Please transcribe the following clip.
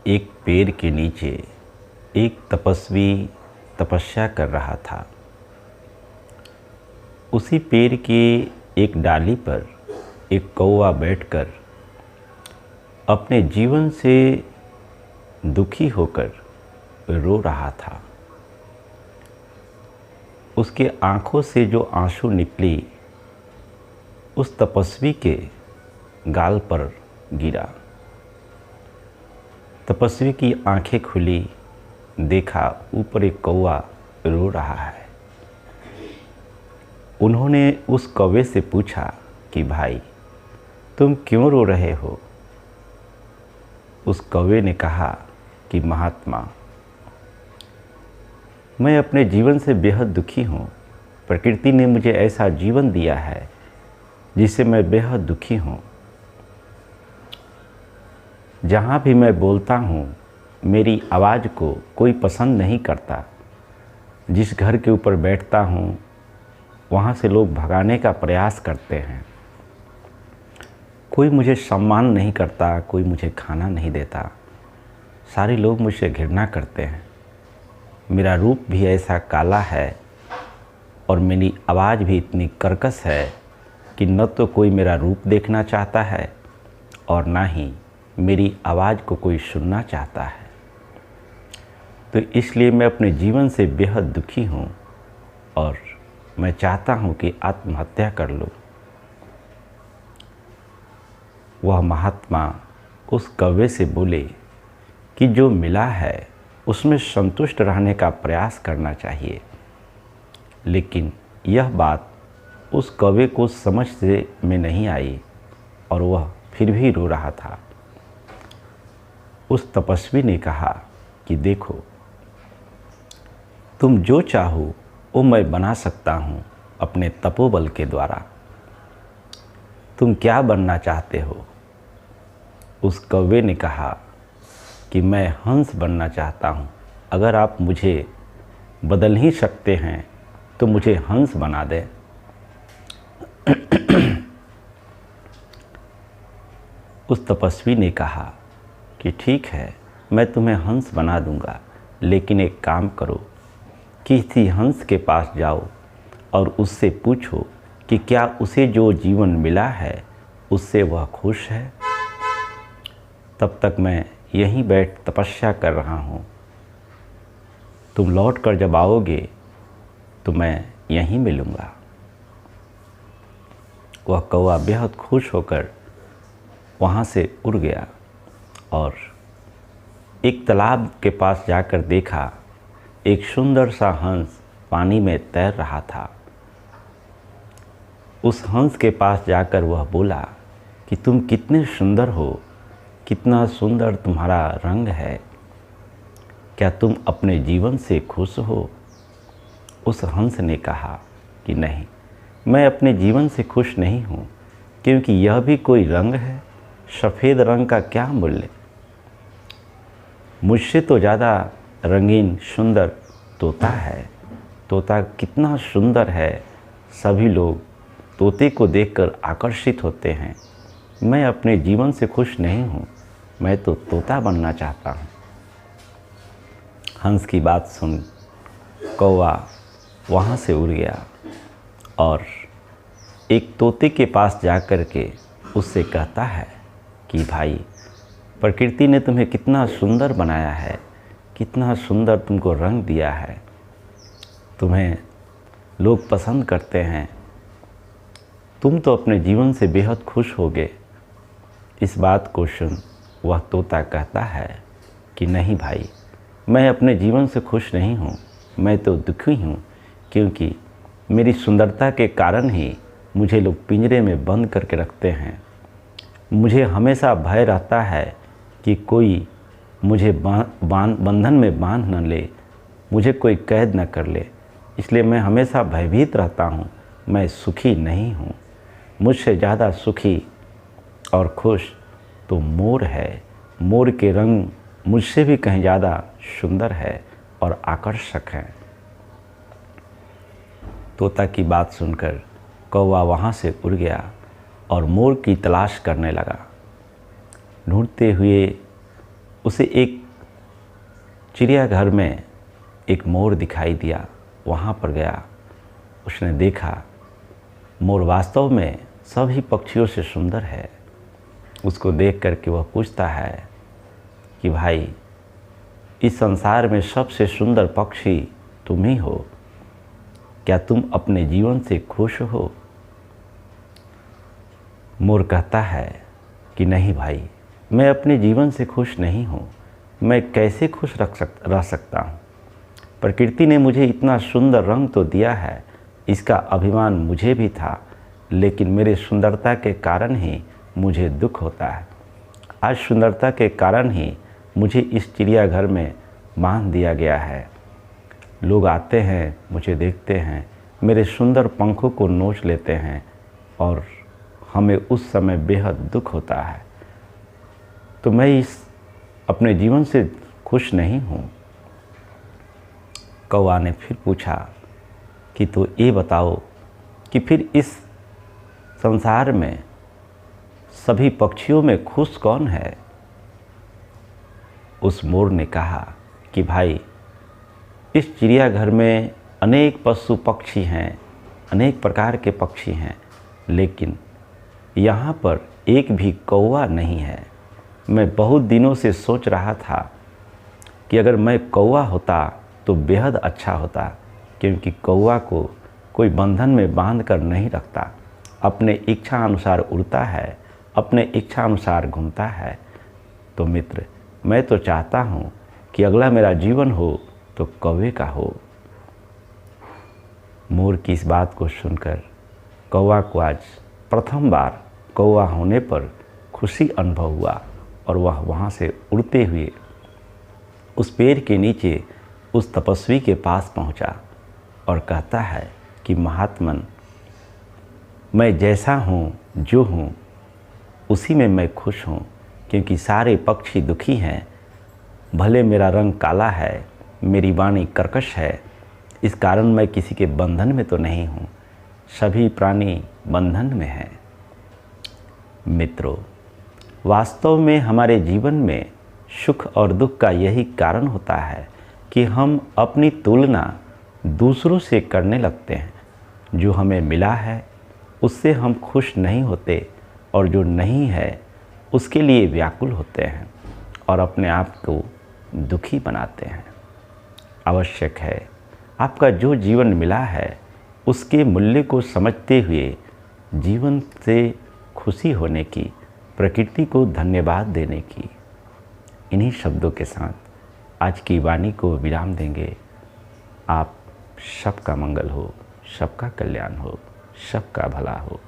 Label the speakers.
Speaker 1: एक पेड़ के नीचे एक तपस्वी तपस्या कर रहा था। उसी पेड़ की एक डाली पर एक कौवा बैठकर अपने जीवन से दुखी होकर रो रहा था। उसके आँखों से जो आंसू निकली उस तपस्वी के गाल पर गिरा। तपस्वी की आंखें खुली, देखा ऊपर एक कौवा रो रहा है। उन्होंने उस कौवे से पूछा कि भाई तुम क्यों रो रहे हो? उस कौवे ने कहा कि महात्मा, मैं अपने जीवन से बेहद दुखी हूँ। प्रकृति ने मुझे ऐसा जीवन दिया है जिससे मैं बेहद दुखी हूँ। जहाँ भी मैं बोलता हूँ मेरी आवाज़ को कोई पसंद नहीं करता। जिस घर के ऊपर बैठता हूँ वहाँ से लोग भगाने का प्रयास करते हैं। कोई मुझे सम्मान नहीं करता, कोई मुझे खाना नहीं देता। सारे लोग मुझसे घृणा करते हैं। मेरा रूप भी ऐसा काला है और मेरी आवाज़ भी इतनी कर्कश है कि न तो कोई मेरा रूप देखना चाहता है और ना ही मेरी आवाज़ को कोई सुनना चाहता है। तो इसलिए मैं अपने जीवन से बेहद दुखी हूँ और मैं चाहता हूँ कि आत्महत्या कर लूँ। वह महात्मा उस कौवे से बोले कि जो मिला है उसमें संतुष्ट रहने का प्रयास करना चाहिए। लेकिन यह बात उस कौवे को समझ में नहीं आई और वह फिर भी रो रहा था। उस तपस्वी ने कहा कि देखो, तुम जो चाहो वो मैं बना सकता हूँ अपने तपोबल के द्वारा। तुम क्या बनना चाहते हो? उस कौवे ने कहा कि मैं हंस बनना चाहता हूँ। अगर आप मुझे बदल ही सकते हैं तो मुझे हंस बना दें। उस तपस्वी ने कहा कि ठीक है, मैं तुम्हें हंस बना दूंगा, लेकिन एक काम करो, किसी हंस के पास जाओ और उससे पूछो कि क्या उसे जो जीवन मिला है उससे वह खुश है। तब तक मैं यहीं बैठ तपस्या कर रहा हूँ। तुम लौट कर जब आओगे तो मैं यहीं मिलूँगा। वह कौवा बेहद खुश होकर वहाँ से उड़ गया और एक तालाब के पास जाकर देखा, एक सुंदर सा हंस पानी में तैर रहा था। उस हंस के पास जाकर वह बोला कि तुम कितने सुंदर हो, कितना सुंदर तुम्हारा रंग है। क्या तुम अपने जीवन से खुश हो? उस हंस ने कहा कि नहीं, मैं अपने जीवन से खुश नहीं हूँ, क्योंकि यह भी कोई रंग है। सफ़ेद रंग का क्या मूल्य? मुझसे तो ज़्यादा रंगीन सुंदर तोता है। तोता कितना सुंदर है, सभी लोग तोते को देखकर आकर्षित होते हैं। मैं अपने जीवन से खुश नहीं हूँ, मैं तो तोता बनना चाहता हूँ। हंस की बात सुन कौवा वहाँ से उड़ गया और एक तोते के पास जाकर के उससे कहता है कि भाई, प्रकृति ने तुम्हें कितना सुंदर बनाया है, कितना सुंदर तुमको रंग दिया है। तुम्हें लोग पसंद करते हैं। तुम तो अपने जीवन से बेहद खुश होगे। इस बात को सुन वह तोता कहता है कि नहीं भाई, मैं अपने जीवन से खुश नहीं हूँ, मैं तो दुखी हूँ, क्योंकि मेरी सुंदरता के कारण ही मुझे लोग पिंजरे में बंद करके रखते हैं। मुझे हमेशा भय रहता है कि कोई मुझे बंधन में बांध न ले, मुझे कोई कैद न कर ले। इसलिए मैं हमेशा भयभीत रहता हूँ। मैं सुखी नहीं हूँ। मुझसे ज़्यादा सुखी और खुश तो मोर है। मोर के रंग मुझसे भी कहीं ज़्यादा सुंदर है और आकर्षक है। तोता की बात सुनकर कौवा वहाँ से उड़ गया और मोर की तलाश करने लगा। ढूंढते हुए उसे एक चिड़ियाघर में एक मोर दिखाई दिया। वहाँ पर गया, उसने देखा मोर वास्तव में सभी पक्षियों से सुंदर है। उसको देख करके वह पूछता है कि भाई, इस संसार में सबसे सुंदर पक्षी तुम ही हो, क्या तुम अपने जीवन से खुश हो? मोर कहता है कि नहीं भाई, मैं अपने जीवन से खुश नहीं हूँ। मैं कैसे खुश रह सकता हूँ? प्रकृति ने मुझे इतना सुंदर रंग तो दिया है, इसका अभिमान मुझे भी था, लेकिन मेरे सुंदरता के कारण ही मुझे दुख होता है। आज सुंदरता के कारण ही मुझे इस चिड़ियाघर में बांध दिया गया है। लोग आते हैं, मुझे देखते हैं, मेरे सुंदर पंखों को नोच लेते हैं और हमें उस समय बेहद दुख होता है। तो मैं इस अपने जीवन से खुश नहीं हूँ। कौवा ने फिर पूछा कि तो ये बताओ कि फिर इस संसार में सभी पक्षियों में खुश कौन है? उस मोर ने कहा कि भाई, इस चिड़ियाघर में अनेक पशु पक्षी हैं, अनेक प्रकार के पक्षी हैं, लेकिन यहाँ पर एक भी कौवा नहीं है। मैं बहुत दिनों से सोच रहा था कि अगर मैं कौवा होता तो बेहद अच्छा होता, क्योंकि कौवा को कोई बंधन में बांध कर नहीं रखता, अपने इच्छा अनुसार उड़ता है, अपने इच्छा अनुसार घूमता है। तो मित्र, मैं तो चाहता हूँ कि अगला मेरा जीवन हो तो कौवे का हो। मोर की इस बात को सुनकर कौवा को आज प्रथम बार कौवा होने पर खुशी अनुभव हुआ और वह वहाँ से उड़ते हुए उस पेड़ के नीचे उस तपस्वी के पास पहुँचा और कहता है कि महात्मन, मैं जैसा हूँ, जो हूँ, उसी में मैं खुश हूँ, क्योंकि सारे पक्षी दुखी हैं। भले मेरा रंग काला है, मेरी वाणी कर्कश है, इस कारण मैं किसी के बंधन में तो नहीं हूँ। सभी प्राणी बंधन में हैं। मित्रों, वास्तव में हमारे जीवन में सुख और दुख का यही कारण होता है कि हम अपनी तुलना दूसरों से करने लगते हैं। जो हमें मिला है उससे हम खुश नहीं होते और जो नहीं है उसके लिए व्याकुल होते हैं और अपने आप को दुखी बनाते हैं। आवश्यक है आपका जो जीवन मिला है उसके मूल्य को समझते हुए जीवन से खुशी होने की, प्रकृति को धन्यवाद देने की। इन्हीं शब्दों के साथ आज की वाणी को विराम देंगे। आप सबका मंगल हो, सबका कल्याण हो, सबका भला हो।